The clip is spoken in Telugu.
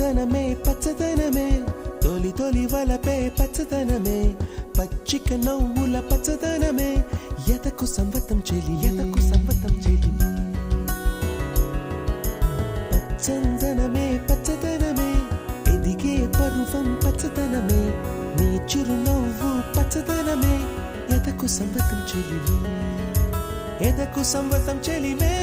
పచ్చదనమే పచ్చదనమే తొలి తొలి వలపే పచ్చదనమే పచ్చిక నవ్వుల పచ్చదనమే ఎదకు సంవతం చెలి ఎదకు సంవతం చెలి పచ్చదనమే పచ్చదనమే ఎదిగే పరువం పచ్చదనమే నీ చిరునవ్వు పచ్చదనమే ఎదకు సంవతం చెలి ఎదకు సంవతం చెలిమే